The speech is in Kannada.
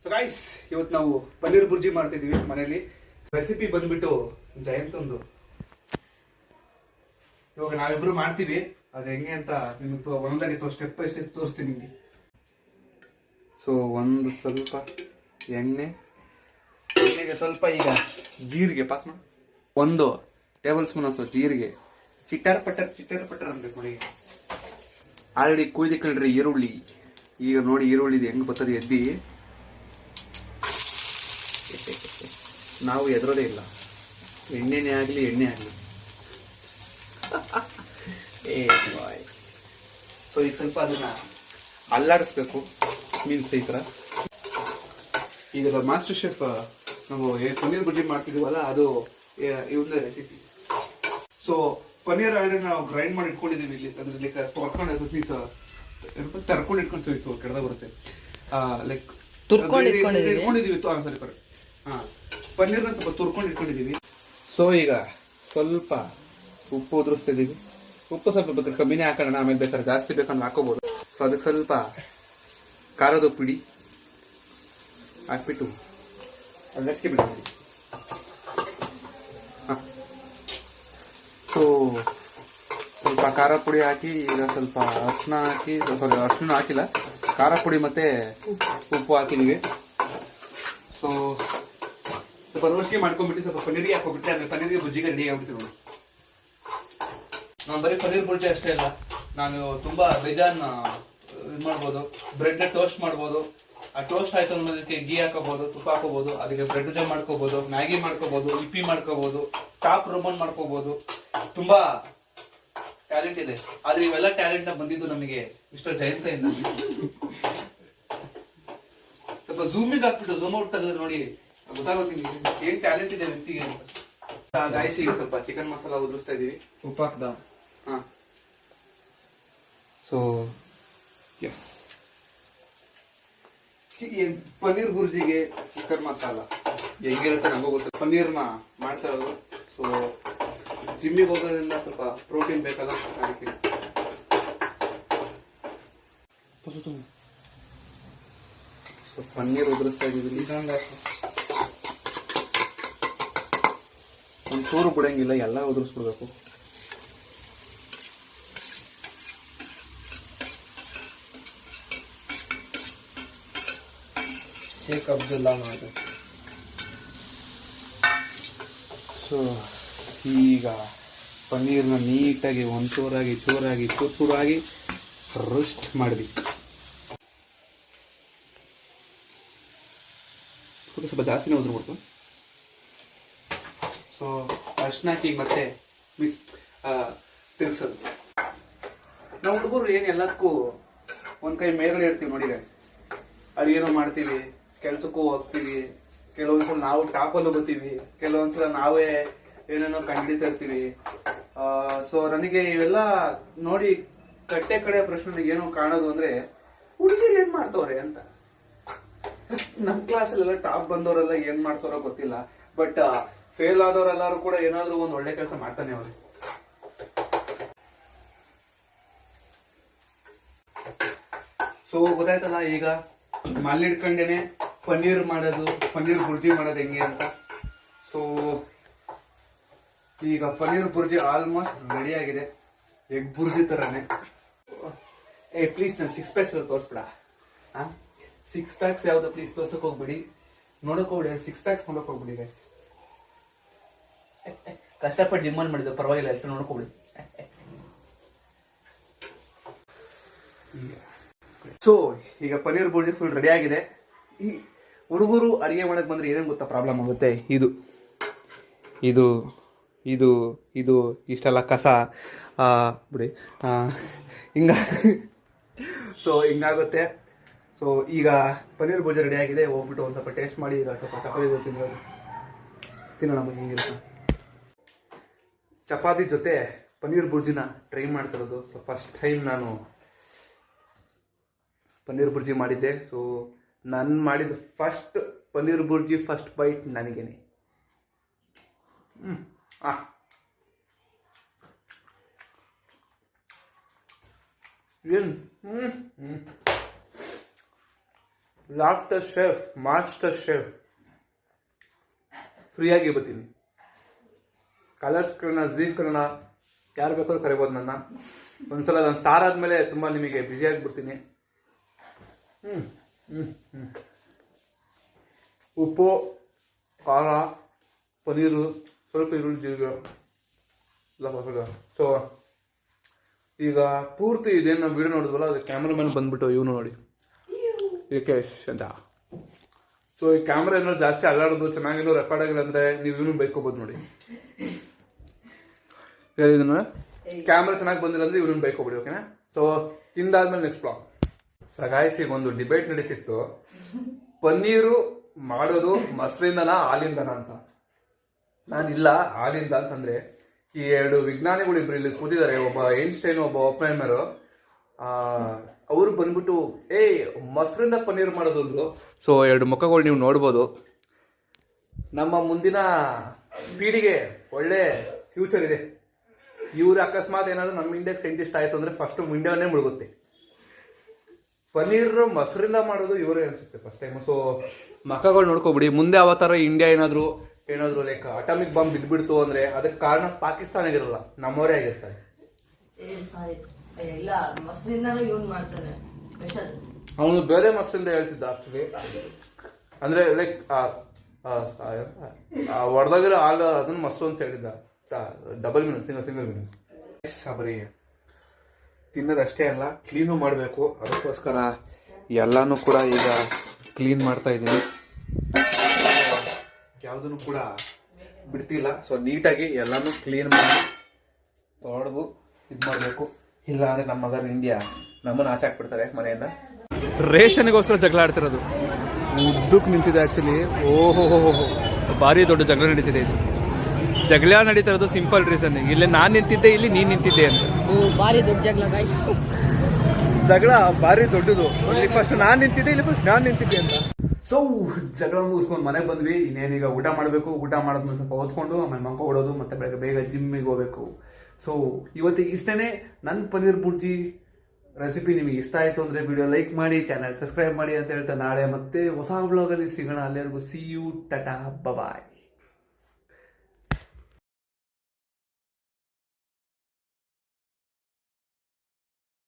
ಸೊ ಗೈಸ್, ಇವತ್ತು ನಾವು ಪನ್ನೀರ್ ಬುರ್ಜಿ ಮಾಡ್ತಿದೀವಿ ಮನೇಲಿ. ರೆಸಿಪಿ ಬಂದ್ಬಿಟ್ಟು ಜಯಂತ್ ಒಂದು. ಇವಾಗ ನಾವಿಬ್ರು ಮಾಡ್ತೀವಿ. ಅದು ಹೆಂಗೆ ಅಂತ ನಿಮ್ಗೆ ಒಂದಾಗಿ ಸ್ಟೆಪ್ ಬೈ ಸ್ಟೆಪ್ ತೋರಿಸ್ತೀನಿ ನಿಮಗೆ. ಸೊ ಒಂದು ಸ್ವಲ್ಪ ಎಣ್ಣೆಗೆ ಸ್ವಲ್ಪ ಈಗ ಜೀರಿಗೆ ಪಾಸ್ ಮಾಡಿ, 1 ಟೇಬಲ್ ಸ್ಪೂನ್ ಅಷ್ಟು ಜೀರಿಗೆ, ಚಿಟ್ಟರ್ ಪಟ್ಟರ್ ಅನ್ಬೇಕು ನೋಡಿ. ಆಲ್ರೆಡಿ ಕುಯ್ದಿಕ್ಕಳ್ರಿ ಈರುಳ್ಳಿ. ಈಗ ನೋಡಿ ಈರುಳ್ಳಿ ಹೆಂಗ್ ಬರ್ತದೆ ಎದ್ದಿ. ನಾವು ಎದುರೋದೇ ಇಲ್ಲ, ಎಣ್ಣೆ ಆಗ್ಲಿ ಸೊ ಈಗ ಸ್ವಲ್ಪ ಅದನ್ನ ಅಲ್ಲಾಡಿಸ್ಬೇಕು. ಮೀನ್ಸ್ ಈ ತರ. ಈಗ ಮಾಸ್ಟರ್ ಶೆಫ್ ನಾವು ಪನ್ನೀರ್ ಬುರ್ಜಿ ಮಾಡ್ತಿದೀವಲ್ಲ, ಅದು ಇವ್ರದೇ ರೆಸಿಪಿ. ಸೊ ಪನ್ನೀರ್ ಆಲ್ರೆಡಿ ನಾವು ಗ್ರೈಂಡ್ ಮಾಡಿ ಇಟ್ಕೊಂಡಿದೀವಿ ಇಲ್ಲಿ. ಅದ್ರ ತೊಳ್ಕೊಂಡು ಪೀಸ್ ತರ್ಕೊಂಡು ಇಟ್ಕೊಂತೀವಿ. ಕೆಳದ ಬರುತ್ತೆ ಲೈಕ್ ಇಟ್ಕೊಂಡಿದೀವಿ. ಸರಿ ಪನ್ನೀರ್ನ ಸ್ವಲ್ಪ ತುರ್ಕೊಂಡು ಇಟ್ಕೊಂಡಿದೀವಿ. ಸೊ ಈಗ ಸ್ವಲ್ಪ ಉಪ್ಪು ಉದುರಿಸ್ತಿದೀವಿ. ಉಪ್ಪು ಸ್ವಲ್ಪ ಬೇಕಾದ್ರೆ ಕಮ್ಮಿನೇ ಹಾಕೋಣ, ಆಮೇಲೆ ಬೇಕಾದ್ರೆ ಜಾಸ್ತಿ ಬೇಕಂದ್ರೆ ಹಾಕೋಬಹುದು. ಸೊ ಅದಕ್ಕೆ ಸ್ವಲ್ಪ ಖಾರದ ಪುಡಿ ಹಾಕ್ಬಿಟ್ಟು ಅದಕ್ಕೆ ಬಿಡ್ತೀವಿ. ಸೊ ಸ್ವಲ್ಪ ಖಾರ ಪುಡಿ ಹಾಕಿ, ಈಗ ಸ್ವಲ್ಪ ಅರಿಶಿನ ಹಾಕಿ, ಸ್ವಲ್ಪ ಅರಿಶಿನ ಹಾಕಿಲ್ಲ, ಖಾರ ಪುಡಿ ಮತ್ತೆ ಉಪ್ಪು ಹಾಕಿದೀವಿ. ಸೊ ಸ್ವಲ್ಪ ರೋಸ್ಗೆ ಮಾಡ್ಕೊಂಡ್ಬಿಟ್ಟು ಸ್ವಲ್ಪ ಪನ್ನೀರಿಗೆ ಹಾಕೋಬಿಟ್ರೆ ಆಮೇಲೆ ಪನ್ನೀರಿಗೆ ಬುಜ್ಜಿಗೆ ರೆಡಿ ಆಗ್ಬಿಡ್ತೀವಿ ನೋಡಿ. ನಾನು ಬರೀ ಪನ್ನೀರ್ ಬುರ್ಜಿ ಅಷ್ಟೇ ಇಲ್ಲ, ನಾನು ತುಂಬಾ ಬೇಜಾನ್ ಇದು ಮಾಡ್ಬೋದು. ಬ್ರೆಡ್ ನ ಟೋಸ್ಟ್ ಮಾಡ್ಬೋದು. ಆ ಟೋಸ್ಟ್ ಆಯ್ತು ಅಂದ್ರೆ ಅದಕ್ಕೆ ಗೀ ಹಾಕೋಬಹುದು, ತುಪ್ಪ ಹಾಕೋಬಹುದು, ಅದಕ್ಕೆ ಬ್ರೆಡ್ ಜಾಮ್ ಮಾಡ್ಕೋಬಹುದು, ಮ್ಯಾಗಿ ಮಾಡ್ಕೋಬಹುದು, ಇಪ್ಪಿ ಮಾಡ್ಕೋಬಹುದು, ಟಾಪ್ ರೋಮನ್ ಮಾಡ್ಕೋಬಹುದು. ತುಂಬಾ ಟ್ಯಾಲೆಂಟ್ ಇದೆ. ಆದ್ರೆ ಇವೆಲ್ಲ ಟ್ಯಾಲೆಂಟ್ ಬಂದಿದ್ದು ನಮಗೆ ಮಿಸ್ಟರ್ ಜಯಂತ ಇಂದ. ಸ್ವಲ್ಪ ಝೂಮಿಗೆ ಹಾಕ್ಬಿಟ್ಟು ಝೂಮ್ ಔಟ್ ತೆಗೆದ್ರೆ ನೋಡಿ ಗೊತ್ತಾಗುತ್ತೆ ನಿಮಗೆ ಏನ್ ಟ್ಯಾಲೆಂಟ್ ಇದೆ ವ್ಯಕ್ತಿಗೆ ಅಂತ. ಗಾಯಿಸಿಗೆ ಸ್ವಲ್ಪ ಚಿಕನ್ ಮಸಾಲಾ ಉದುರಿಸ್ತಾ ಇದೀವಿ. ಉಪ್ಪು ಹಾಕ್ದ. ಸೊ ಎಸ್, ಪನ್ನೀರ್ ಬುರ್ಜಿಗೆ ಚಿಕನ್ ಮಸಾಲ ಹೆಂಗಿರುತ್ತೆ ನಮಗೂ ಗೊತ್ತು. ಪನ್ನೀರ್ನ ಮಾಡ್ತಾ ಇರೋದು. ಸೊ ಜಿಮ್ಮಿಗೆ ಹೋಗೋದ್ರಿಂದ ಸ್ವಲ್ಪ ಪ್ರೋಟೀನ್ ಬೇಕಲ್ಲ, ಅದಕ್ಕೆ. ಸೊ ಪನ್ನೀರ್ ಉದುರಿಸ್ತಾ ಇದೀವಿ. ಒಂದು ಚೂರು ಬಿಡಂಗಿಲ್ಲ, ಎಲ್ಲ ಉದುರಿಸ್ಬಿಡ್ಬೇಕು. ಶೇಖ್ ಅಬ್ದುಲ್ಲಾ ಮಾಡಿ. ಸೊ ಈಗ ಪನ್ನೀರ್ನ ನೀಟಾಗಿ ಒಂಚೂರಾಗಿ ಚೂರಾಗಿ ರೋಸ್ಟ್ ಮಾಡಬೇಕು. ಸ್ವಲ್ಪ ಜಾಸ್ತಿನೇ ಉದುರ್ಬಿಡ್ತು. ಸೊ ಅರ್ಶಿನ ಹಾಕಿ ಮತ್ತೆ ತಿರ್ಗ್ಸೋದು. ನಾವು ಹುಡುಗರು ಏನ್ ಎಲ್ಲದಕ್ಕೂ ಒಂದ್ ಕೈ ಮೇಲ್ಗಡೆ ಇರ್ತೀವಿ ನೋಡಿ. ಅಡಿಗೆನೂ ಮಾಡ್ತೀವಿ, ಕೆಲ್ಸಕ್ಕೂ ಹೋಗ್ತೀವಿ, ಕೆಲವೊಂದ್ಸಲ ನಾವು ಟಾಪಲ್ಲೂ ಬರ್ತೀವಿ, ಕೆಲವೊಂದ್ಸಲ ನಾವೇ ಏನೇನೋ ಕಂಡಿಡ್ತಾ ಇರ್ತೀವಿ. ಸೊ ನನಗೆ ಇವೆಲ್ಲ ನೋಡಿ ಕಟ್ಟೆ ಕಡೆ ಪ್ರಶ್ನೆ ಏನೋ ಕಾಣೋದು ಅಂದ್ರೆ, ಹುಡುಗಿರು ಏನ್ ಮಾಡ್ತವ್ರೆ ಅಂತ. ನಮ್ ಕ್ಲಾಸಲ್ಲೆಲ್ಲ ಟಾಪ್ ಬಂದವರೆಲ್ಲ ಏನ್ ಮಾಡ್ತಾರೋ ಗೊತ್ತಿಲ್ಲ, ಬಟ್ ಫೇಲ್ ಆದವರೆಲ್ಲರೂ ಕೂಡ ಏನಾದ್ರು ಒಂದ್ ಒಳ್ಳೆ ಕೆಲಸ ಮಾಡ್ತಾನೆ ಅವ್ರೆ. ಸೊ ಗೊತ್ತಾಯ್ತಲ್ಲ, ಈಗ ಮಲ್ಲಿಡ್ಕೊಂಡೇನೆ ಪನ್ನೀರ್ ಬುರ್ಜಿ ಮಾಡೋದು ಹೆಂಗೆ ಅಂತ. ಸೊ ಈಗ ಪನ್ನೀರ್ ಬುರ್ಜಿ ಆಲ್ಮೋಸ್ಟ್ ರೆಡಿ ಆಗಿದೆ. ಎಗ್ ಬುರ್ಜಿ ತರಾನೆ. ಪ್ಲೀಸ್ ನಾನು 6 ಪ್ಯಾಕ್ಸ್ ತೋರಿಸ್ಬಿಡ. 6 ಪ್ಯಾಕ್ಸ್ ಯಾವ್ದು ಪ್ಲೀಸ್ ತೋರ್ಸಕ್ ಹೋಗ್ಬಿಡಿ, ನೋಡಕ್ ಹೋಗ್ಬಿಡಿ. 6 ಪ್ಯಾಕ್ಸ್ ನೋಡಕ್ ಹೋಗ್ಬಿಡಿ ಗೈಸ್. ಕಷ್ಟಪಟ್ಟು ಜಿಮ್ ಮಾಡಿದ್ದು ಪರವಾಗಿಲ್ಲ, ಹೆಸರು ನೋಡಕ್ ಹೋಗ್ಬಿಡಿ. ಸೊ ಈಗ ಪನ್ನೀರ್ ಬುರ್ಜಿ ಫುಲ್ ರೆಡಿ ಆಗಿದೆ. ಈ ಹುಡುಗರು ಅಡಿಗೆ ಮಾಡಕ್ ಬಂದ್ರೆ ಏನೇನು ಗೊತ್ತಾ ಪ್ರಾಬ್ಲಮ್ ಆಗುತ್ತೆ. ಇದು ಇಷ್ಟೆಲ್ಲ ಕಸ ಬಿಡಿ, ಸೊ ಹಿಂಗಾಗುತ್ತೆ. ಸೊ ಈಗ ಪನ್ನೀರ್ ಬುರ್ಜಿ ರೆಡಿ ಆಗಿದೆ. ಹೋಗ್ಬಿಟ್ಟು ಒಂದು ಸ್ವಲ್ಪ ಟೇಸ್ಟ್ ಮಾಡಿ, ಈಗ ಸ್ವಲ್ಪ ಚಪಾತಿ ತಿನ್ನೋಣ ಬನ್ನಿ. ಹಿಂಗಿರುತ್ತೆ ಚಪಾತಿ ಜೊತೆ ಪನ್ನೀರ್ ಬುರ್ಜಿನ ಟ್ರೈ ಮಾಡ್ತಿರೋದು. ಸೊ ಫಸ್ಟ್ ಟೈಮ್ ನಾನು ಪನ್ನೀರ್ ಬುರ್ಜಿ ಮಾಡಿದ್ದೆ. ಸೊ ನಾನು ಮಾಡಿದ first paneer bhurji first bite ನನಗೇನೆ. ಏನು ಲಾಫ್ಟರ್ ಶೆಫ್ ಮಾಸ್ಟರ್ ಶೆಫ್ ಫ್ರೀಯಾಗಿ ಬರ್ತೀನಿ. ಕಲರ್ಸ್ ಕನ್ನಡ, ಜೀ ಕನ್ನಡ ಯಾರು ಬೇಕಾದ್ರೂ ಕರಿಬೋದು ನನ್ನ. ಒಂದ್ಸಲ ನಾನು ಸ್ಟಾರ್ ಆದಮೇಲೆ ತುಂಬ ನಿಮಗೆ ಬ್ಯುಸಿಯಾಗಿ ಬಿಡ್ತೀನಿ. ಉಪ್ಪು, ಖಾರ, ಪನೀರು, ಸ್ವಲ್ಪ ಈರುಳ್ಳಿ, ಜೀರಿಗೆ ಎಲ್ಲ. ಸೊ ಈಗ ಪೂರ್ತಿ ಇದೇನು ನಾವು ವಿಡಿಯೋ ನೋಡಿದ್ವಲ್ಲ, ಅದು ಕ್ಯಾಮ್ರಾಮನ್ ಬಂದ್ಬಿಟ್ಟು ಇವನು ನೋಡಿ, ವಿಕೇಶ್ ಅಂತ. ಸೊ ಈ ಕ್ಯಾಮ್ರಾ ಏನಾದ್ರು ಜಾಸ್ತಿ ಅಲ್ಲಾಡೋದು, ಚೆನ್ನಾಗೇನೋ ರೆಕಾರ್ಡ್ ಆಗಿಲ್ಲ ಅಂದರೆ ನೀವು ಇವನು ಬೈಕೋಬೋದು ನೋಡಿ. ಇದನ್ನ ಕ್ಯಾಮ್ರಾ ಚೆನ್ನಾಗಿ ಬಂದಿಲ್ಲ ಅಂದ್ರೆ ಇವನು ಬೈಕೋಬಿಡಿ, ಓಕೆನಾ? ಸೊ ತಿಂದಾದ್ಮೇಲೆ ನೆಕ್ಸ್ಟ್ ಬ್ಲಾಗ್. ಸಗಾಯಿಸಿ ಈಗ ಒಂದು ಡಿಬೇಟ್ ನಡೀತಿತ್ತು, ಪನ್ನೀರು ಮಾಡೋದು ಮೊಸರಿಂದನ ಹಾಲಿಂದನ ಅಂತ. ನಾನಿಲ್ಲ, ಹಾಲಿಂದ ಅಂತಂದ್ರೆ ಈ ಎರಡು ವಿಜ್ಞಾನಿಗಳು ಇಬ್ರು ಇಲ್ಲಿ ಕೂತಿದ್ದಾರೆ, ಒಬ್ಬ ಐನ್ಸ್ಟೈನ್, ಒಬ್ಬ ಒಪೆನ್ಹೈಮರ್. ಅವರು ಬಂದ್ಬಿಟ್ಟು ಮೊಸರಿಂದ ಪನ್ನೀರ್ ಮಾಡೋದು ಅಂದ್ರು. ಸೊ ಎರಡು ಮುಖಗಳು ನೀವು ನೋಡ್ಬೋದು. ನಮ್ಮ ಮುಂದಿನ ಪೀಳಿಗೆ ಒಳ್ಳೆ ಫ್ಯೂಚರ್ ಇದೆ. ಇವ್ರು ಅಕಸ್ಮಾತ್ ಏನಾದ್ರು ನಮ್ಮ ಇಂಡಿಯಾಗೆ ಸೈಂಟಿಸ್ಟ್ ಆಯ್ತು ಅಂದ್ರೆ ಫಸ್ಟ್ ಇಂಡಿಯಾನೇ ಮುಳುಗುತ್ತೆ. ಪನ್ನೀರ್ ಮೊಸರಿಂದ ಮಾಡೋದು ಇವರೇ ಅನ್ಸುತ್ತೆ ಫಸ್ಟ್ ಟೈಮ್. ಸೊ ಮಕ್ಕಗಳು ನೋಡ್ಕೊಬಿಡಿ. ಮುಂದೆ ಅವತಾರ ಇಂಡಿಯಾ ಏನಾದ್ರು ಲೈಕ್ ಅಟಾಮಿಕ್ ಬಾಂಬ್ ಬಿದ್ದ್ಬಿಡ್ತು ಅಂದ್ರೆ ಅದಕ್ಕೆ ಕಾರಣ ಪಾಕಿಸ್ತಾನ ಆಗಿರಲ್ಲ, ನಮ್ಮವರೇ ಆಗಿರ್ತಾರೆ. ಅವನು ಬೇರೆ ಮೊಸರಿಂದ ಹೇಳ್ತಿದ್ದ ಆಕ್ಚುಲಿ, ಅಂದ್ರೆ ಲೈಕ್ ಹೊಡೆದಾಗಿರೋ ಹಾಲು ಅದನ್ನ ಮೊಸರು ಅಂತ ಹೇಳಿದ್ದ. ಡಬಲ್ ಮೀನು, ಸಿಂಗಲ್ ಮೀನು. ಬರೀ ತಿನ್ನೋದಷ್ಟೇ ಅಲ್ಲ, ಕ್ಲೀನು ಮಾಡಬೇಕು. ಅದಕ್ಕೋಸ್ಕರ ಎಲ್ಲಾನು ಕೂಡ ಈಗ ಕ್ಲೀನ್ ಮಾಡ್ತಾ ಇದ್ದೀನಿ. ಯಾವುದನ್ನು ಕೂಡ ಬಿಡ್ತಿಲ್ಲ. ಸೊ ನೀಟಾಗಿ ಎಲ್ಲಾನು ಕ್ಲೀನ್ ಮಾಡಿ ತೊಳೆದು ಇದು ಮಾಡಬೇಕು. ಇಲ್ಲ ಅಂದ್ರೆ ನಮ್ಮ ಮದರ್ ಇಂಡಿಯಾ ನಮ್ಮನ್ನು ಆಚೆ ಹಾಕ್ಬಿಡ್ತಾರೆ ಮನೆಯಿಂದ. ರೇಷನ್ಗೋಸ್ಕರ ಜಗಳ ಆಡ್ತಿರೋದು ಉದ್ದಕ್ಕೆ ನಿಂತಿದೆ ಆಕ್ಚುಲಿ. ಓಹೋ, ಭಾರಿ ದೊಡ್ಡ ಜಗಳ ನಡೀತಿದೆ. ಇದು ಜಗಳ ನಡೀತಾ ಇರೋದು ಸಿಂಪಲ್ ರೀಸನ್. ಇಲ್ಲಿ ನಾನು ನಿಂತಿದ್ದೆ, ಇಲ್ಲಿ ನೀನ್ ನಿಂತಿದ್ದೆ ಅಂತ. ಭಾರಿ ದೊಡ್ಡ ಜಗಳ ಭಾರಿ ದೊಡ್ಡದು. ಇಲ್ಲಿ ಫಸ್ಟ್ ನಾನ್ ನಿಂತಿದ್ದೆ, ಇಲ್ಲಿ ಫಸ್ಟ್ ನಾನ್ ನಿಂತಿದ್ದೆ ಅಂತ. ಸೊ ಜಗಳ ಮುಗಿಸ್ಕೊಂಡು ಮನೆಗೆ ಬಂದ್ವಿ. ಇನ್ನೇನೀಗ ಊಟ ಮಾಡಬೇಕು. ಊಟ ಮಾಡೋದ್ಮೇಲೆ ಸ್ವಲ್ಪ ಓದ್ಕೊಂಡು ಆಮೇಲೆ ಮಂಕ ಓಡೋದು, ಮತ್ತೆ ಬೆಳಗ್ಗೆ ಬೇಗ ಜಿಮ್ಮಿಗೆ ಹೋಗ್ಬೇಕು. ಸೊ ಇವತ್ತಿಗೆ ಇಷ್ಟನೇ ನನ್ನ ಪನ್ನೀರ್ ಬುರ್ಜಿ ರೆಸಿಪಿ. ನಿಮಗೆ ಇಷ್ಟ ಆಯಿತು ಅಂದರೆ ವಿಡಿಯೋ ಲೈಕ್ ಮಾಡಿ, ಚಾನಲ್ ಸಬ್ಸ್ಕ್ರೈಬ್ ಮಾಡಿ ಅಂತ ಹೇಳ್ತಾ ನಾಳೆ ಮತ್ತೆ ಹೊಸ ವ್ಲಾಗಲ್ಲಿ ಸಿಗೋಣ. ಅಲ್ಲಿವರೆಗೂ ಸಿ ಯು, ಟಾಟಾ, ಬಾಯ್.